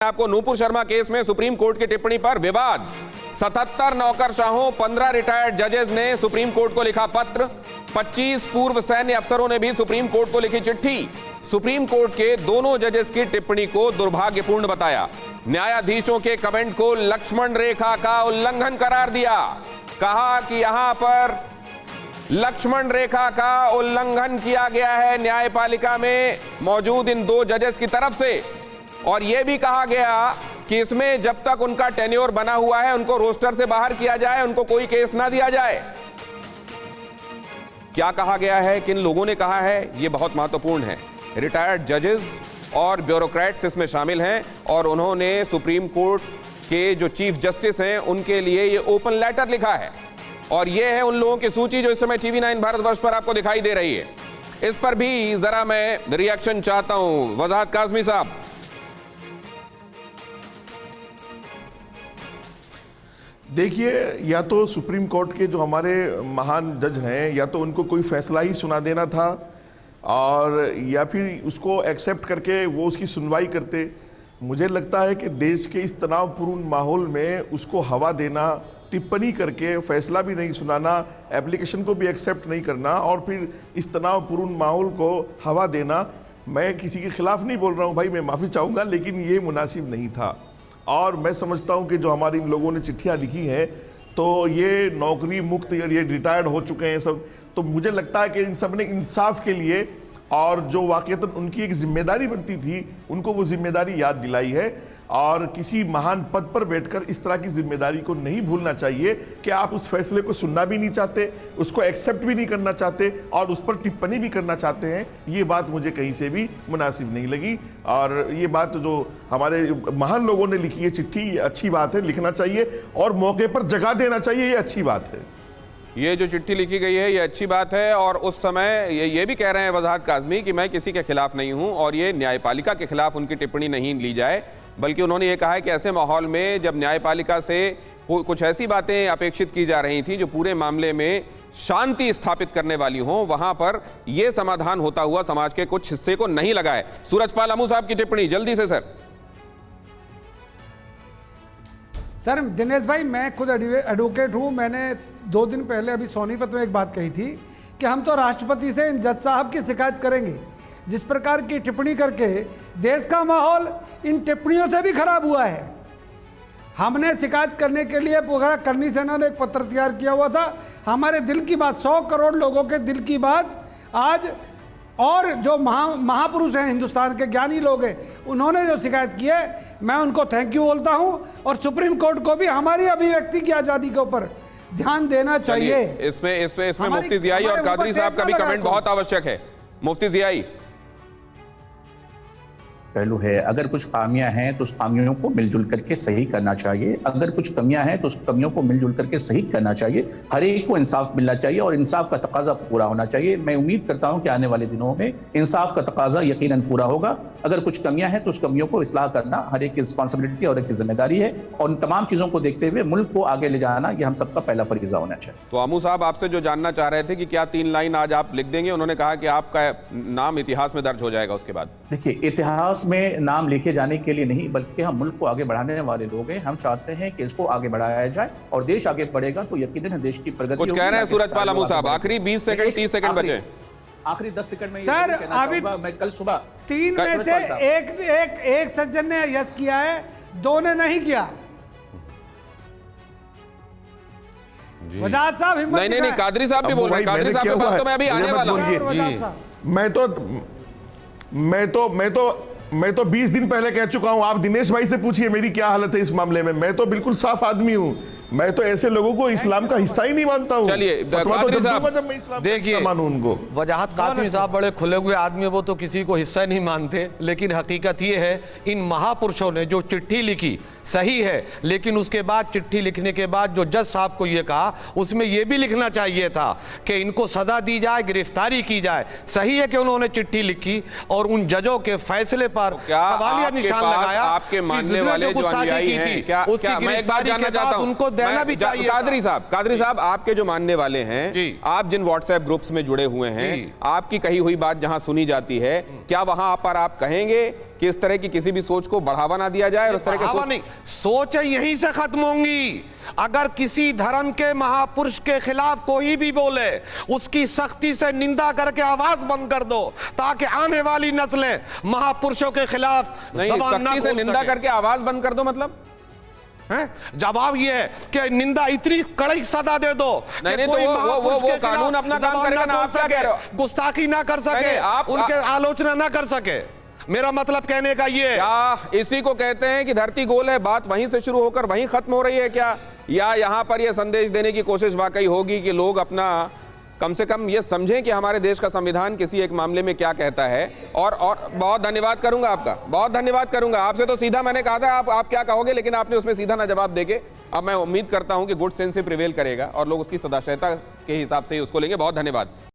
आपको नूपुर शर्मा केस में supreme court की टिप्पणी पर विवाद। 77 नौकरशाहों 15 रिटायर्ड जजेस ने सुप्रीम कोर्ट को लिखा पत्र। 25 पूर्व सैन्य अफसरों ने भी सुप्रीम कोर्ट को लिखी चिट्ठी। सुप्रीम कोर्ट के दोनों जजेस की टिप्पणी को दुर्भाग्यपूर्ण बताया। न्यायाधीशों के कमेंट को लक्ष्मण रेखा का उल्लंघन करार दिया। कहा कि यहां पर लक्ष्मण रेखा का उल्लंघन किया गया है न्यायपालिका में मौजूद इन दो जजेस की तरफ से। और यह भी कहा गया कि इसमें जब तक उनका टेन्योर बना हुआ है उनको रोस्टर से बाहर किया जाए, उनको कोई केस ना दिया जाए। क्या कहा गया है, किन लोगों ने कहा है, यह बहुत महत्वपूर्ण है। रिटायर्ड जजेस और ब्यूरोक्रेट्स इसमें शामिल हैं और उन्होंने सुप्रीम कोर्ट के जो चीफ जस्टिस हैं उनके लिए ये ओपन लेटर लिखा है। और ये है उन लोगों की सूची जो इस समय TV9 भारतवर्ष पर आपको दिखाई दे रही है। इस पर भी जरा मैं रिएक्शन चाहता हूं। वजाहत काज़मी साहब। देखिए, या तो सुप्रीम कोर्ट के जो हमारे महान जज हैं या तो उनको कोई फैसला ही सुना देना था और या फिर उसको एक्सेप्ट करके वो उसकी सुनवाई करते। मुझे लगता है कि देश के इस तनावपूर्ण माहौल में उसको हवा देना, टिप्पणी करके फैसला भी नहीं सुनाना, एप्लीकेशन को भी एक्सेप्ट नहीं करना और फिर इस तनावपूर्ण माहौल को हवा देना, मैं किसी के खिलाफ नहीं बोल रहा हूँ भाई, मैं माफ़ी चाहूँगा, लेकिन ये मुनासिब नहीं था। और मैं समझता हूं कि जो हमारी इन लोगों ने चिट्ठियां लिखी हैं तो ये नौकरी मुक्त या ये रिटायर्ड हो चुके हैं सब, तो मुझे लगता है कि इन सब ने इंसाफ के लिए और जो वाकईतन उनकी एक जिम्मेदारी बनती थी उनको वो जिम्मेदारी याद दिलाई है। और किसी महान पद पर बैठकर इस तरह की जिम्मेदारी को नहीं भूलना चाहिए कि आप उस फैसले को सुनना भी नहीं चाहते, उसको एक्सेप्ट भी नहीं करना चाहते और उस पर टिप्पणी भी करना चाहते हैं। ये बात मुझे कहीं से भी मुनासिब नहीं लगी। और ये बात जो हमारे महान लोगों ने लिखी है चिट्ठी, ये अच्छी बात है, लिखना चाहिए और मौके पर जगह देना चाहिए, ये अच्छी बात है। ये जो चिट्ठी लिखी गई है ये अच्छी बात है। और उस समय ये भी कह रहे हैं वजाहत काज़मी कि मैं किसी के खिलाफ नहीं हूं और ये न्यायपालिका के खिलाफ उनकी टिप्पणी नहीं ली जाए, बल्कि उन्होंने ये कहा है कि ऐसे माहौल में जब न्यायपालिका से कुछ ऐसी बातें अपेक्षित की जा रही थी जो पूरे मामले में शांति स्थापित करने वाली हों, वहां पर यह समाधान होता हुआ समाज के कुछ हिस्से को नहीं लगा है। सूरजपाल अमू साहब की टिप्पणी जल्दी से। सर दिनेश भाई, मैं खुद एडवोकेट हूं। मैंने 2 दिन पहले अभी सोनीपत में एक बात कही थी कि हम तो राष्ट्रपति से इन जज साहब की शिकायत करेंगे। जिस प्रकार की टिप्पणी करके देश का माहौल इन टिप्पणियों से भी खराब हुआ है। हमने शिकायत करने के लिए वगैरह करनी सेना ने एक पत्र तैयार किया हुआ था। हमारे दिल की बात, 100 करोड़ लोगों के दिल की बात आज, और जो महापुरुष हैं हिंदुस्तान के, ज्ञानी लोग हैं, उन्होंने जो शिकायत की है मैं उनको थैंक यू बोलता हूं। और सुप्रीम कोर्ट को भी हमारी अभिव्यक्ति की आज़ादी के ऊपर ध्यान देना चाहिए। इसमें मुफ्ती जियाई और कादरी साहब का भी कमेंट बहुत आवश्यक है। मुफ्ती जियाई। पहलू है, अगर कुछ खामियां हैं तो उस खामियों को मिलजुल करके सही करना चाहिए, अगर कुछ कमियां हैं तो उस कमियों को मिलजुल करके सही करना चाहिए। हर एक को इंसाफ मिलना चाहिए और इंसाफ का तकाजा पूरा होना चाहिए। मैं उम्मीद करता हूं कि आने वाले दिनों में इंसाफ का तकाजा यकीनन पूरा होगा। अगर कुछ कमियां हैं तो उस कमियों को इस्लाह करना हर एक की रिस्पॉन्सिबिलिटी और एक की जिम्मेदारी है और उन तमाम चीजों को देखते हुए मुल्क को आगे ले जाना यह हम सबका पहला फरीजा होना चाहिए। तो अमू साहब आपसे जो जानना चाह रहे थे कि क्या 3 लाइन आज आप लिख देंगे, उन्होंने कहा कि आपका नाम इतिहास में दर्ज हो जाएगा उसके बाद। देखिए, इतिहास में नाम लिखे जाने के लिए नहीं, बल्कि हम मुल्क को आगे बढ़ाने वाले लोग हैं। हम चाहते हैं कि इसको आगे बढ़ाया जाए और देश आगे बढ़ेगा तो यकीनन देश की प्रगति। कुछ कह रहे हैं सूरजपाल अमू साहब, आखिरी 20 सेकंड 30 सेकंड बचे, आखिरी 10 सेकंड में। सर अभी मैं कल सुबह 3 में से एक सज्जन ने यस किया है, 2 ने नहीं किया। वजाहत साहब हिम्मत नहीं, कादरी साहब भी बोल रहे हैं। कादरी साहब के पास तो मैं अभी आने वाला हूं। मैं तो 20 दिन पहले कह चुका हूं। आप दिनेश भाई से पूछिए मेरी क्या हालत है इस मामले में। मैं तो बिल्कुल साफ आदमी हूं। मैं तो ऐसे लोगों को इस्लाम का हिस्सा ही नहीं मानता हूं। चलिए देखिए, उनको वजाहत काज़मी साहब बड़े खुले हुए आदमी, वो तो किसी को हिस्सा नहीं मानते। लेकिन हकीकत ये है, इन महापुरुषों ने जो चिट्ठी लिखी सही है, लेकिन उसके बाद चिट्ठी लिखने के बाद जो जज साहब को ये कहा, उसमें ये भी लिखना चाहिए था कि इनको सजा दी जाए, गिरफ्तारी की जाए। सही है कि उन्होंने चिट्ठी लिखी और उन जजों के फैसले पर सवालिया निशान लगाया। आपके मानने वाले जो अनुयायी हैं, क्या मैं एक बात जानना चाहता हूं, उनको देना भी चाहिए। कादरी साहब आपके जो मानने वाले हैं जी। आप जिन व्हाट्सएप ग्रुप्स में जुड़े हुए हैं, आपकी कही हुई बात जहां सुनी जाती है, क्या वहां पर आप कहेंगे कि इस तरह की किसी भी सोच को बढ़ावा ना दिया जाए? और इस तरह के बढ़ावा नहीं, सोच यहीं से खत्म होंगी। अगर किसी धर्म के महापुरुष के खिलाफ कोई भी बोले, उसकी सख्ती से निंदा करके आवाज बंद कर दो, ताकि आने वाली नस्लें महापुरुषों के खिलाफ नहीं, ज़बान ना सख्ती से खोल निंदा सके। करके आवाज बंद कर दो मतलब? जवाब ये है कि निंदा इतनी कड़ी सजा दे दो नहीं, कि तो कोई वो महापुरुष के कानून खिलाफ अपना काम ज़बान करेगा ना ना, खोल आप क्या सके, कह रहे हो? गुस्ताखी ना कर सके, नहीं, उनके आलोचना ना कर सके। मेरा मतलब कहने का ये क्या इसी को कहते हैं कि धरती गोल है, बात वहीं से शुरू होकर वहीं खत्म हो रही है क्या? या यहां पर यह संदेश देने की कोशिश वाकई होगी कि लोग अपना कम से कम ये समझें कि हमारे देश का संविधान किसी एक मामले में क्या कहता है? और बहुत धन्यवाद करूंगा आपका, बहुत धन्यवाद करूंगा। आपसे तो सीधा मैंने कहा था आप क्या कहोगे, लेकिन आपने उसमें सीधा ना जवाब देके, अब मैं उम्मीद करता हूं कि गुड सेंस से प्रिवेल करेगा और लोग उसकी सदाशयता के हिसाब से ही उसको लेंगे। बहुत धन्यवाद।